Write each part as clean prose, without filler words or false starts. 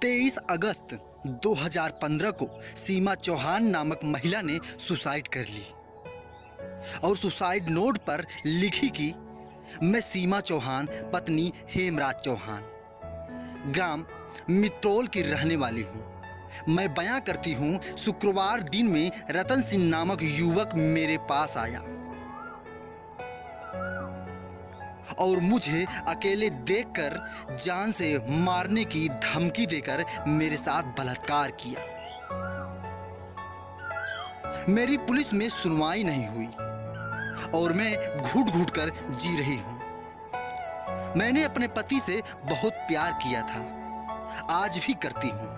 23 अगस्त 2015 को सीमा चौहान नामक महिला ने सुसाइड कर ली और सुसाइड नोट पर लिखी कि मैं सीमा चौहान पत्नी हेमराज चौहान ग्राम मित्रोल की रहने वाली हूँ। मैं बयां करती हूँ, शुक्रवार दिन में रतन सिंह नामक युवक मेरे पास आया और मुझे अकेले देखकर जान से मारने की धमकी देकर मेरे साथ बलात्कार किया। मेरी पुलिस में सुनवाई नहीं हुई और मैं घुट घुट कर जी रही हूँ। मैंने अपने पति से बहुत प्यार किया था, आज भी करती हूँ।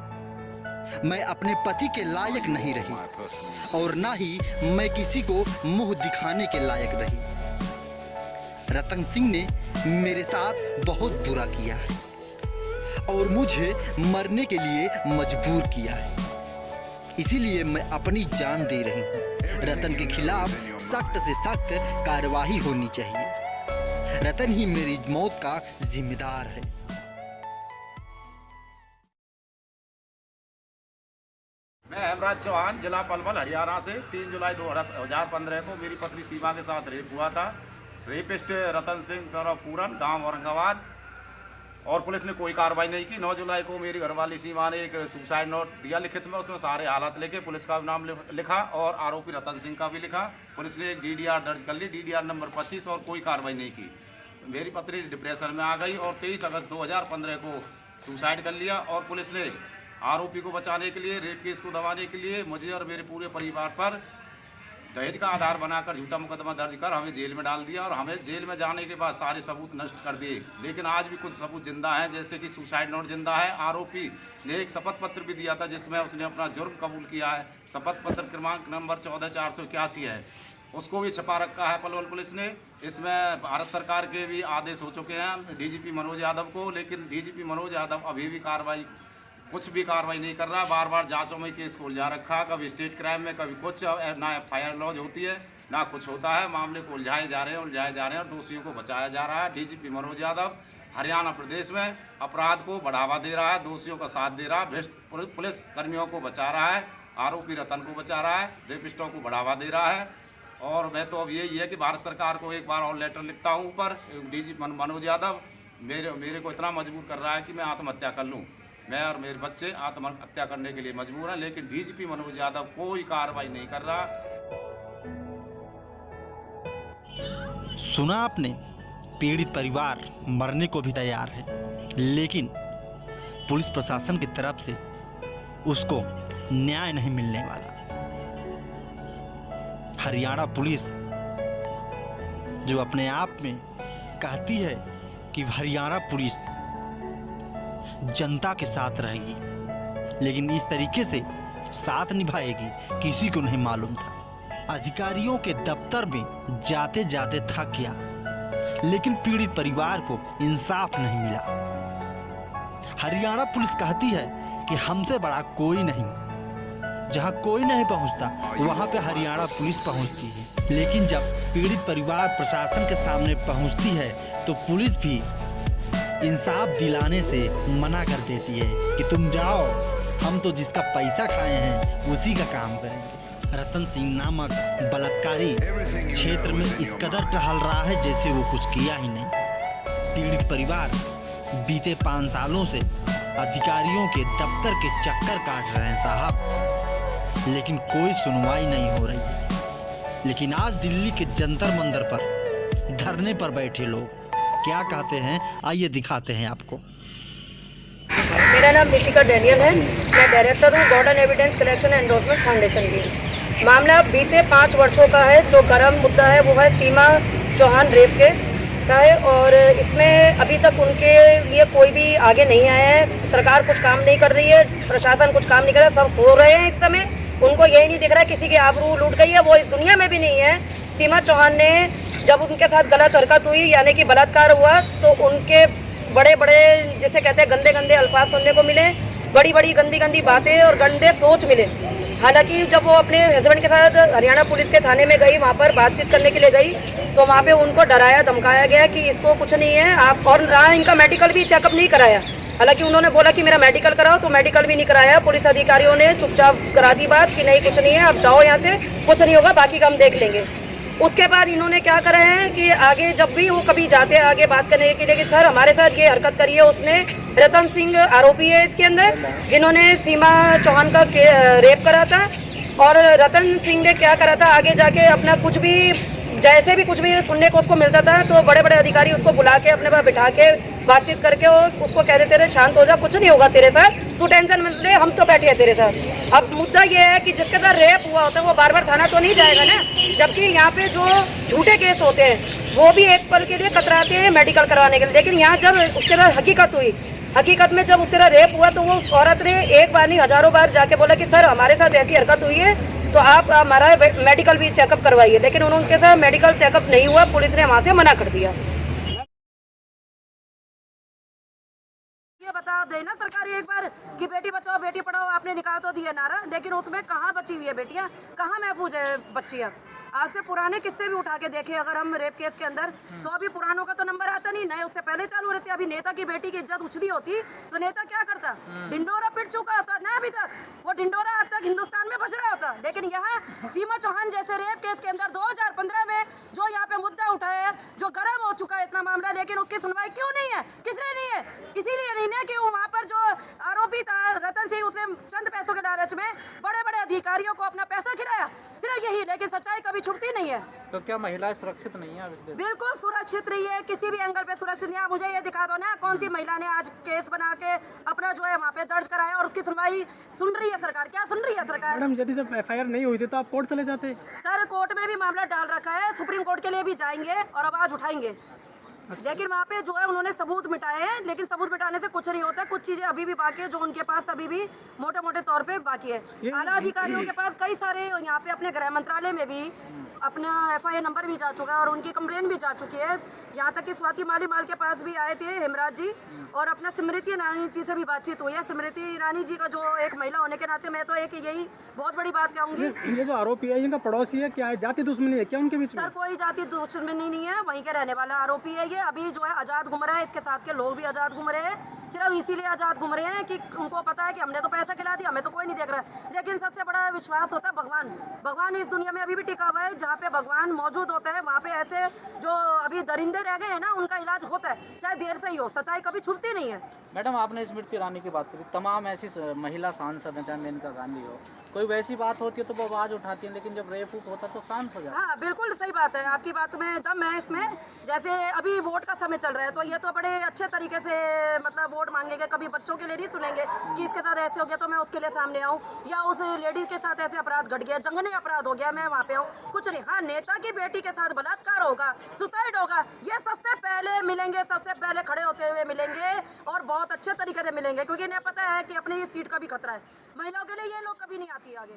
मैं अपने पति के लायक नहीं रही और ना ही मैं किसी को मुंह दिखाने के लायक रही। रतन सिंह ने मेरे साथ बहुत बुरा किया है और मुझे मरने के लिए मजबूर किया है। इसीलिए मैं अपनी जान दे रही हूँ। रतन के खिलाफ सख्त से सख्त कार्रवाई होनी चाहिए। रतन ही मेरी मौत का जिम्मेदार है। मैं हेमराज चौहान, जिला पलवल, हरियाणा से 3 जुलाई 2015 को मेरी पत्नी सीमा के साथ रेप हुआ था। रेपिस्ट रतन सिंह सौरभ पूरन, गांव औरंगाबाद, और पुलिस ने कोई कार्रवाई नहीं की। 9 जुलाई को मेरी घरवाली सीमा ने एक सुसाइड नोट दिया लिखित में, उसमें सारे हालात लेके पुलिस का नाम लिखा और आरोपी रतन सिंह का भी लिखा। पुलिस ने एक DDR दर्ज कर ली, DDR नंबर 25, और कोई कार्रवाई नहीं की। मेरी पत्नी डिप्रेशन में आ गई और 23 अगस्त 2015 को सुसाइड कर लिया। और पुलिस ने आरोपी को बचाने के लिए, रेप केस को दबाने के लिए मुझे और मेरे पूरे परिवार पर दहेज का आधार बनाकर झूठा मुकदमा दर्ज कर हमें जेल में डाल दिया और हमें जेल में जाने के बाद सारे सबूत नष्ट कर दिए। लेकिन आज भी कुछ सबूत जिंदा हैं, जैसे कि सुसाइड नोट जिंदा है। आरोपी ने एक शपथ पत्र भी दिया था जिसमें उसने अपना जुर्म कबूल किया है। शपथ पत्र क्रमांक नंबर 14481 है, उसको भी छपा रखा है पलवल पुलिस ने। इसमें भारत सरकार के भी आदेश हो चुके हैं DGP मनोज यादव को, लेकिन DGP मनोज यादव अभी भी कुछ भी कार्रवाई नहीं कर रहा। बार बार जांचों में केस को उलझा रखा, कभी स्टेट क्राइम में, कभी कुछ, ना FIR लॉन्च होती है ना कुछ होता है। मामले को उलझाए जा रहे हैं और दोषियों को बचाया जा रहा है। DGP मनोज यादव हरियाणा प्रदेश में अपराध को बढ़ावा दे रहा है, दोषियों का साथ दे रहा है, भ्रष्ट पुलिस कर्मियों को बचा रहा है, आरोपी रतन को बचा रहा है, रेपिस्टों को बढ़ावा दे रहा है। और मैं तो अब यही है कि भारत सरकार को एक बार और लेटर लिखता हूँ ऊपर। DGP मनोज यादव मेरे को इतना मजबूर कर रहा है कि मैं आत्महत्या कर लूँ। मैं और मेरे बच्चे आत्महत्या करने के लिए मजबूर हैं, लेकिन DGP मनोज यादव कोई कार्रवाई नहीं कर रहा। सुना आपने, पीड़ित परिवार मरने को भी तैयार है, लेकिन पुलिस प्रशासन की तरफ से उसको न्याय नहीं मिलने वाला। हरियाणा पुलिस जो अपने आप में कहती है कि हरियाणा पुलिस जनता के साथ रहेगी, लेकिन इस तरीके से साथ निभाएगी किसी को नहीं मालूम था। अधिकारियों के दफ्तर में जाते जाते थक गया, लेकिन पीड़ित परिवार को इंसाफ नहीं मिला। हरियाणा पुलिस कहती है कि हमसे बड़ा कोई नहीं, जहां कोई नहीं पहुंचता वहां पे हरियाणा पुलिस पहुंचती है। लेकिन जब पीड़ित परिवार प्रशासन के सामने पहुंचती है तो पुलिस भी इंसाफ दिलाने से मना कर देती है कि तुम जाओ, हम तो जिसका पैसा खाए हैं उसी का काम करेंगे। रतन सिंह नामक बलात्कारी क्षेत्र में इस कदर टहल रहा है जैसे वो कुछ किया ही नहीं। पीड़ित परिवार बीते 5 सालों से अधिकारियों के दफ्तर के चक्कर काट रहे हैं साहब, लेकिन कोई सुनवाई नहीं हो रही है। लेकिन आज दिल्ली के जंतर मंदिर पर धरने पर बैठे लोग क्या कहते हैं, आइए दिखाते हैं आपको। मेरा नाम नितिका डैनियल है, मैं डायरेक्टर हूँ Gordon Evidence Collection Endorsement Foundation की। मामला बीते 5 वर्षों का है। जो गर्म मुद्दा है वो है सीमा चौहान रेप केस का है और इसमें अभी तक उनके लिए कोई भी आगे नहीं आया है। सरकार कुछ काम नहीं कर रही है, प्रशासन कुछ काम नहीं कर रहा, सब सो रहे हैं इस समय। उनको यही नहीं दिख रहा है किसी की आबरू लूट गई है, वो इस दुनिया में भी नहीं है। सीमा चौहान ने जब उनके साथ गलत हरकत हुई यानी कि बलात्कार हुआ तो उनके बड़े बड़े जिसे कहते हैं गंदे गंदे अल्फाज सुनने को मिले, बड़ी बड़ी गंदी गंदी बातें और गंदे सोच मिले। हालांकि जब वो अपने हस्बैंड के साथ हरियाणा पुलिस के थाने में गई, वहाँ पर बातचीत करने के लिए गई, तो वहाँ पे उनको डराया धमकाया गया कि इसको कुछ नहीं है आप, और ना इनका मेडिकल भी चेकअप नहीं कराया। हालांकि उन्होंने बोला कि मेरा मेडिकल कराओ, तो मेडिकल भी नहीं कराया। पुलिस अधिकारियों ने चुपचाप करा दी बात कि नहीं कुछ नहीं है, आप जाओ यहाँ से, कुछ नहीं होगा, बाकी का हम देख लेंगे। उसके बाद इन्होंने क्या करा है कि आगे जब भी वो कभी जाते हैं आगे बात करने के लिए कि सर हमारे साथ ये हरकत करी है उसने, रतन सिंह आरोपी है इसके अंदर, जिन्होंने सीमा चौहान का रेप करा था। और रतन सिंह ने क्या करा था, आगे जाके अपना कुछ भी जैसे भी कुछ भी सुनने को उसको मिलता था तो बड़े बड़े अधिकारी उसको बुला के अपने पास बिठा के बातचीत करके उसको कह देते थे शांत हो जा, कुछ नहीं होगा तेरे साथ, तू टेंशन मत ले, हम तो बैठे हैं तेरे साथ। अब मुद्दा ये है कि जिसके साथ रेप हुआ होता है वो बार बार थाना तो नहीं जाएगा ना, जबकि यहाँ पे जो झूठे केस होते हैं वो भी एक पल के लिए कतराते हैं मेडिकल करवाने के लिए। लेकिन यहाँ जब उसके साथ हकीकत हुई, हकीकत में जब उसके साथ रेप हुआ तो वो औरत ने एक बार नहीं हजारों बार जाके बोला कि सर हमारे साथ ऐसी हरकत हुई है तो आप हमारा मेडिकल भी चेकअप करवाइए। लेकिन उनके साथ मेडिकल चेकअप नहीं हुआ, पुलिस ने वहाँ से मना कर दिया। ये बता दे ना सरकार एक बार कि बेटी बचाओ बेटी पढ़ाओ, आपने निकाल तो दिया नारा, लेकिन उसमें कहाँ बची हुई है बेटियाँ, कहाँ महफूज है बच्चियाँ। आज से पुराने किस्से भी उठा के देखे अगर हम रेप केस के अंदर, तो अभी पुरानों का तो नंबर आता नहीं, नए उससे पहले चालू रहते। अभी नेता की बेटी की इज्जत उछली होती तो नेता क्या करता, ढिंडोरा पिट चुका होता ना अभी तक, वो ढिंडोरा आज तक हिंदुस्तान में बच रहा होता। लेकिन यहाँ सीमा चौहान जैसे रेप केस के अंदर 2015 में जो यहाँ पे मुद्दा उठाया है, जो गर्म हो चुका है इतना मामला, लेकिन उसकी सुनवाई क्यों नहीं है, किसने नहीं है? इसीलिए नहीं है कि वहाँ पर जो आरोपी था रतन सिंह, उसने चंद पैसों के लालच में बड़े बड़े अधिकारियों को अपना पैसा खिलाया, सिर्फ यही। लेकिन सच्चाई कभी छुपती नहीं है। तो क्या महिलाएं सुरक्षित नहीं है? बिल्कुल सुरक्षित रही है, किसी भी एंगल पे सुरक्षित नहीं है। मुझे ये दिखा दो ना कौन सी महिला ने आज केस बना के अपना जो है वहाँ पे दर्ज कराया और उसकी सुनवाई सुन रही है सरकार? क्या सुन रही है सरकार? मैडम यदि जब एफआईआर नहीं हुई थी तो आप कोर्ट चले जाते? सर कोर्ट में भी मामला डाल रखा है, सुप्रीम कोर्ट के लिए भी जाएंगे और आवाज उठाएंगे। लेकिन वहाँ पे जो है उन्होंने सबूत मिटाए हैं, लेकिन सबूत मिटाने से कुछ नहीं होता, कुछ चीजें अभी भी बाकी है जो उनके पास अभी भी मोटे मोटे तौर पे बाकी है। आला अधिकारियों के पास कई सारे यहाँ पे अपने गृह मंत्रालय में भी अपना एफआईआर नंबर भी जा चुका है और उनकी कंप्लेन भी जा चुकी है। यहाँ तक कि स्वाति मालीवाल के पास भी आए थे हेमराज जी, और अपना स्मृति ईरानी जी से भी बातचीत हुई है। स्मृति ईरानी जी का जो एक महिला होने के नाते मैं तो एक यही बहुत बड़ी बात कहूँगी, ये जो आरोपी है इनका पड़ोसी है, क्या है जाति दुश्मनी है क्या उनके बीच में? सर कोई जाति दुश्मनी नहीं है, वहीं के रहने वाला आरोपी है ये। अभी जो है आज़ाद घूम रहा है, इसके साथ के लोग भी आज़ाद घूम रहे हैं, सिर्फ इसीलिए आज़ाद घूम रहे हैं कि उनको पता है कि हमने तो पैसा खिला दिया, हमें तो कोई नहीं देख रहा है। लेकिन सबसे बड़ा विश्वास होता है भगवान। भगवान इस दुनिया में अभी भी टिका हुआ है, जहाँ पे भगवान मौजूद होता है वहाँ पे ऐसे जो अभी दरिंदे रह गए हैं ना, उनका इलाज होता है, चाहे देर से ही हो। सच्चाई कभी छुपती नहीं है। मैडम आपने स्मृति ईरानी की बात करी, तमाम ऐसी महिला सांसद हैं, चाहे मेनका गांधी हो, कोई वैसी बात होती है तो वो आवाज उठाती है, लेकिन जब रेप होता है तो शांत हो जाता है। हाँ बिल्कुल सही बात है, आपकी बात में दम है इसमें। जैसे अभी वोट का समय चल रहा है तो ये तो बड़े अच्छे तरीके से मतलब वोट मांगेंगे, कभी बच्चों के लिए नहीं सुनेंगे कि इसके साथ ऐसे हो गया तो मैं उसके लिए सामने आऊँ, या उस लेडीज के साथ ऐसे अपराध घट गया, जंगली अपराध हो गया, मैं वहाँ पे आऊँ, कुछ नहीं। हाँ नेता की बेटी के साथ बलात्कार होगा, सुसाइड होगा, ये सबसे पहले मिलेंगे, सबसे पहले खड़े होते हुए मिलेंगे और बहुत अच्छे तरीके से मिलेंगे, क्योंकि इन्हें पता है कि अपनी सीट का भी खतरा है। महिलाओं के लिए ये लोग कभी नहीं आती है आगे।